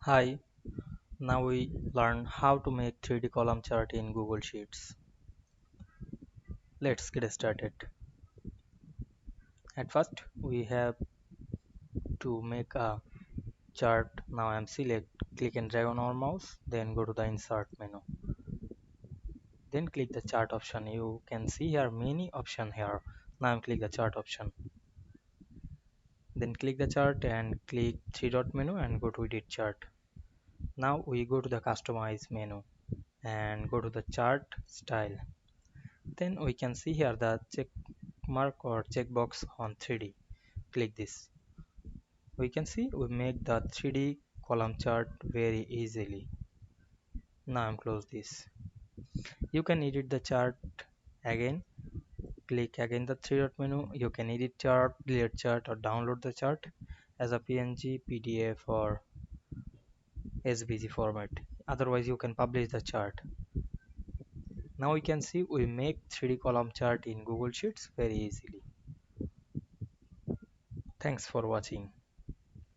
Hi, now we learn how to make 3D column chart in Google Sheets. Let's get started. At first, we have to make a chart. Now I'm click and drag on our mouse, then go to the insert menu. Then click the chart option. You can see here many options here. Now I'm click the chart option. Then click the chart and click three dot menu and go to edit chart. Now we go to the customize menu and go to the chart style. Then we can see here the check mark or checkbox on 3D. Click this. We can see we make the 3D column chart very easily. Now I'm close this. You can edit the chart again. Click again the three dot menu. You can edit chart, delete chart, or download the chart as a PNG, PDF, or SVG format. Otherwise, you can publish the chart. Now we can see we make 3D column chart in Google Sheets very easily. Thanks for watching.